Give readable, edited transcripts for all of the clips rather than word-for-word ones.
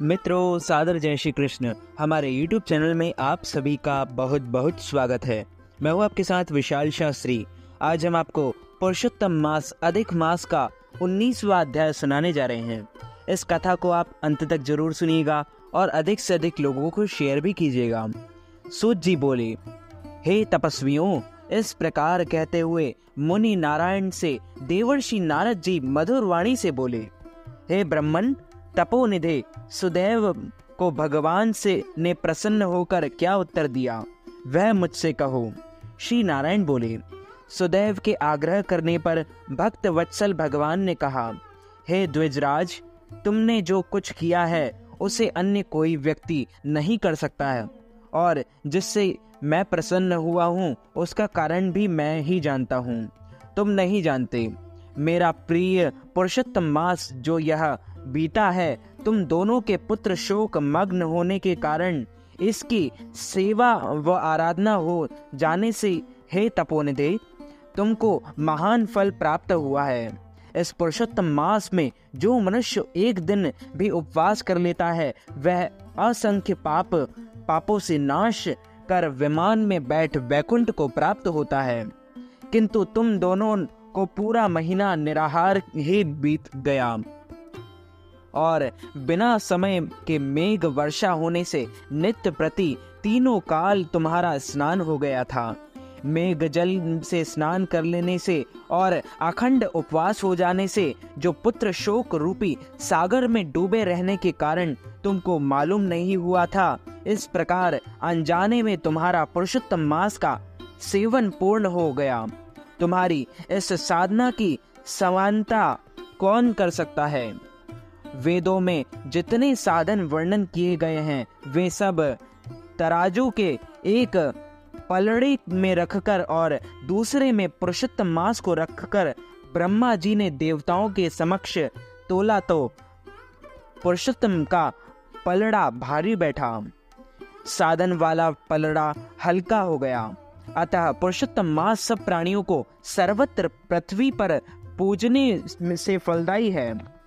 मित्रों, सादर जय श्री कृष्ण। हमारे YouTube चैनल में आप सभी का बहुत बहुत स्वागत है। मैं हूँ आपके साथ विशाल शास्त्री। आज हम आपको पुरुषोत्तम मास अधिक मास का 19वां अध्याय सुनाने जा रहे हैं। इस कथा को आप अंत तक जरूर सुनिएगा और अधिक से अधिक लोगों को शेयर भी कीजिएगा। सूत जी बोले, हे तपस्वियों, इस प्रकार कहते हुए मुनि नारायण से देवर्षि नारद जी मधुर वाणी से बोले, हे ब्रह्मन तपोनिधे, सुदैव को भगवान से ने प्रसन्न होकर क्या उत्तर दिया, वह मुझसे कहो। श्री नारायण बोले, सुदैव के आग्रह करने पर भक्त वत्सल भगवान ने कहा, हे द्विजराज, तुमने जो कुछ किया है उसे अन्य कोई व्यक्ति नहीं कर सकता है, और जिससे मैं प्रसन्न हुआ हूँ उसका कारण भी मैं ही जानता हूँ। तुम नहीं जानते। मेरा प्रिय पुरुषोत्तम मास जो यह बीता है, तुम दोनों के पुत्र शोक मग्न होने के कारण इसकी सेवा व आराधना हो जाने से, हे तपोनिधे, तुमको महान फल प्राप्त हुआ है। इस पुरुषोत्तम मास में जो मनुष्य एक दिन भी उपवास कर लेता है, वह असंख्य पापों से नाश कर विमान में बैठ वैकुंठ को प्राप्त होता है। किंतु तुम दोनों को पूरा महीना निराहार ही बीत गया और बिना समय के मेघ वर्षा होने से नित्य प्रति तीनों काल तुम्हारा स्नान हो गया था। मेघ जल से स्नान कर लेने से और अखंड उपवास हो जाने से जो पुत्र शोक रूपी सागर में डूबे रहने के कारण तुमको मालूम नहीं हुआ था, इस प्रकार अनजाने में तुम्हारा पुरुषोत्तम मास का सेवन पूर्ण हो गया। तुम्हारी इस साधना की समानता कौन कर सकता है? वेदों में जितने साधन वर्णन किए गए हैं, वे सब तराजू के एक पलड़े में रखकर और दूसरे में पुरुषोत्तम मास को रखकर ब्रह्मा जी ने देवताओं के समक्ष तोला तो पुरुषोत्तम का पलड़ा भारी बैठा, साधन वाला पलड़ा हल्का हो गया। अतः पुरुषोत्तम मास सब प्राणियों को सर्वत्र पृथ्वी पर पूजने से फलदायी है।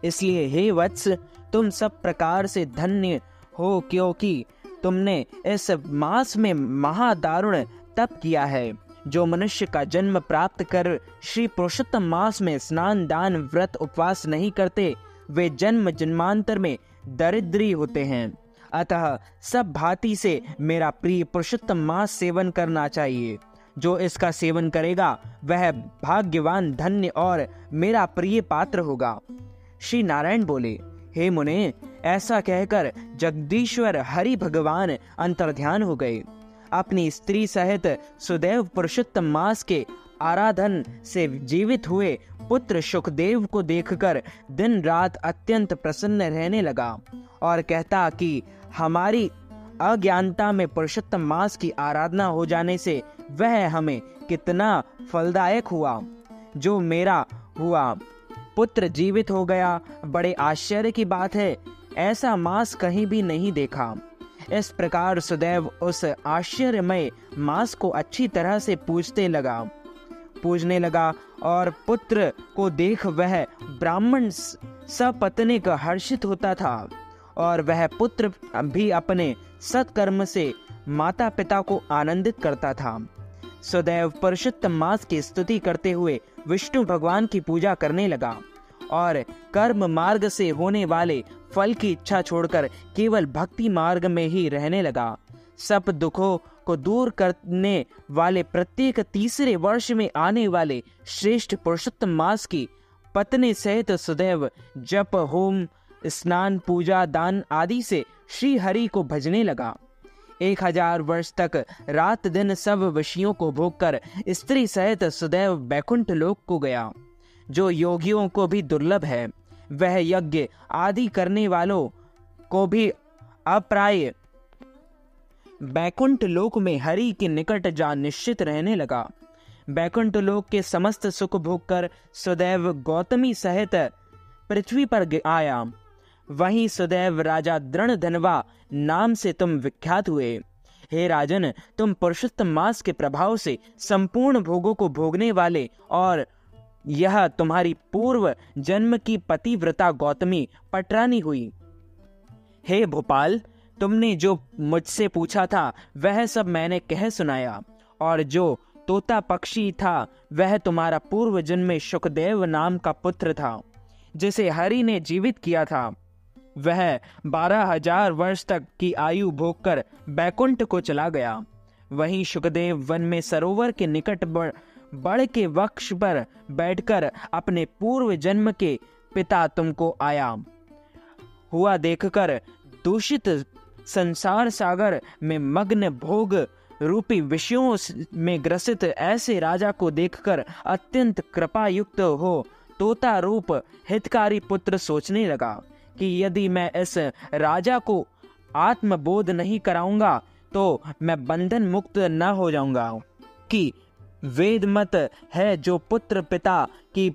इसलिए हे वत्स, तुम सब प्रकार से धन्य हो, क्योंकि तुमने इस मास में महादारुण तप किया है। जो मनुष्य का जन्म प्राप्त कर श्री पुरुषोत्तम मास में स्नान दान व्रत उपवास नहीं करते, वे जन्म जन्मांतर में दरिद्री होते हैं। अतः सब भांति से मेरा प्रिय पुरुषोत्तम मास सेवन करना चाहिए। जो इसका सेवन करेगा वह भाग्यवान, धन्य और मेरा प्रिय पात्र होगा। श्री नारायण बोले, हे मुने, ऐसा कहकर जगदीश्वर हरि भगवान अंतर्ध्यान हो गए। अपनी स्त्री सहित सुदैव पुरुषोत्तम मास के आराधन से जीवित हुए पुत्र सुखदेव को देखकर दिन रात अत्यंत प्रसन्न रहने लगा और कहता कि हमारी अज्ञानता में पुरुषोत्तम मास की आराधना हो जाने से वह हमें कितना फलदायक हुआ। जो मेरा हुआ पुत्र जीवित हो गया, बड़े आश्चर्य की बात है। ऐसा मास कहीं भी नहीं देखा। इस प्रकार सुदैव उस आश्चर्यमय मास को अच्छी तरह से पूजने लगा और पुत्र को देख वह ब्राह्मण सपत्नीक हर्षित होता था और वह पुत्र भी अपने सत्कर्म से माता पिता को आनंदित करता था। सुदैव पुरुषोत्तम मास की स्तुति करते हुए विष्णु भगवान की पूजा करने लगा और कर्म मार्ग से होने वाले फल की इच्छा छोड़कर केवल भक्ति मार्ग में ही रहने लगा। सब दुखों को दूर करने वाले प्रत्येक तीसरे वर्ष में आने वाले श्रेष्ठ पुरुषोत्तम मास की पत्नी सहित सुदैव जप होम स्नान पूजा दान आदि से श्री हरि को भजने लगा। 1000 वर्ष तक रात दिन सब विषयों को भोग कर स्त्री सहित सुदैव बैकुंठ लोक को गया, जो योगियों को भी दुर्लभ है। वह यज्ञ आदि करने वालों को भी अप्राय बैकुंठ लोक में हरि के निकट जा निश्चित रहने लगा। बैकुंठ लोक के समस्त सुख भोग कर सुदैव गौतमी सहित पृथ्वी पर आया। वहीं सुदैव राजा दृढ़धनवा नाम से तुम विख्यात हुए। हे राजन, तुम पुरुषोत्तम मास के प्रभाव से संपूर्ण भोगों को भोगने वाले और यह तुम्हारी पूर्व जन्म की पतिव्रता गौतमी पटरानी हुई। हे भोपाल, तुमने जो मुझसे पूछा था वह सब मैंने कह सुनाया, और जो तोता पक्षी था वह तुम्हारा पूर्व जन्म में शुकदेव नाम का पुत्र था, जिसे हरि ने जीवित किया था। वह 12,000 वर्ष तक की आयु भोगकर बैकुंठ को चला गया। वहीं शुकदेव वन में सरोवर के निकट बड़ के वृक्ष पर बैठकर अपने पूर्व जन्म के पिता तुमको आया हुआ देखकर दूषित संसार सागर में मग्न भोग रूपी विषयों में ग्रसित ऐसे राजा को देखकर अत्यंत कृपायुक्त हो तोता रूप हितकारी पुत्र सोचने लगा कि यदि मैं इस राजा को आत्मबोध नहीं कराऊंगा तो मैं बंधन मुक्त न हो जाऊंगा। कि वेद मत है जो पुत्र पिता की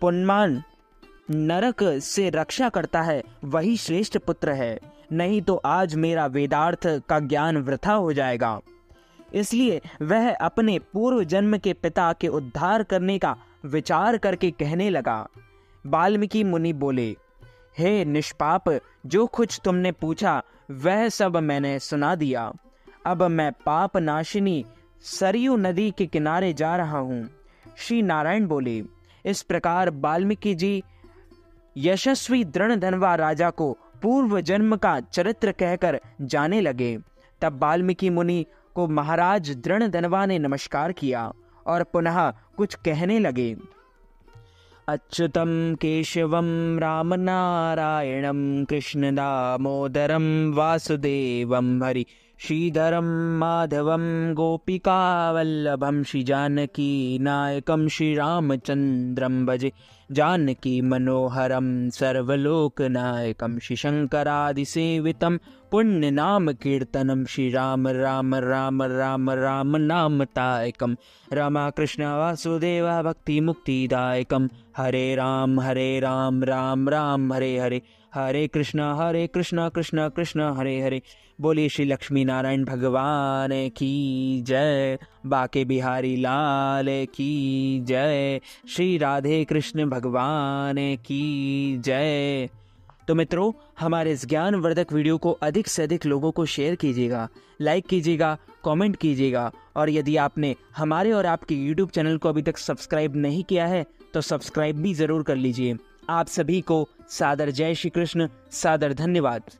पुण्यमान नरक से रक्षा करता है वही श्रेष्ठ पुत्र है, नहीं तो आज मेरा वेदार्थ का ज्ञान वृथा हो जाएगा। इसलिए वह अपने पूर्व जन्म के पिता के उद्धार करने का विचार करके कहने लगा। वाल्मीकि मुनि बोले, हे निष्पाप, जो कुछ तुमने पूछा वह सब मैंने सुना दिया। अब मैं पाप नाशिनी सरयू नदी के किनारे जा रहा हूँ। श्री नारायण बोले। इस प्रकार वाल्मीकि जी यशस्वी दृढ़धनवा राजा को पूर्व जन्म का चरित्र कहकर जाने लगे। तब वाल्मीकि मुनि को महाराज दृढ़धनवा ने नमस्कार किया और पुनः कुछ कहने लगे। अच्युतम केशवम राम नारायणम कृष्ण दामोदरम वासुदेवम हरि श्रीधरम माधवम गोपिका वल्लभम श्री जानकी नायकम श्री रामचंद्रम भजे जानकी मनोहरम सर्वलोक नायकम श्री शंकरादि सेवितम पुण्य नाम कीर्तनम श्री राम राम राम राम राम नाम तायकम रमा कृष्ण वासुदेव भक्ति मुक्तिदायकम हरे राम राम राम हरे हरे हरे कृष्ण कृष्ण कृष्ण हरे हरे। बोलिए श्री लक्ष्मी नारायण भगवान की जय, बाके बिहारी लाल की जय, श्री राधे कृष्ण भगवान की जय। तो मित्रों, हमारे इस ज्ञानवर्धक वीडियो को अधिक से अधिक लोगों को शेयर कीजिएगा, लाइक कीजिएगा, कमेंट कीजिएगा, और यदि आपने हमारे और आपके YouTube चैनल को अभी तक सब्सक्राइब नहीं किया है तो सब्सक्राइब भी ज़रूर कर लीजिए। आप सभी को सादर जय श्री कृष्ण, सादर धन्यवाद।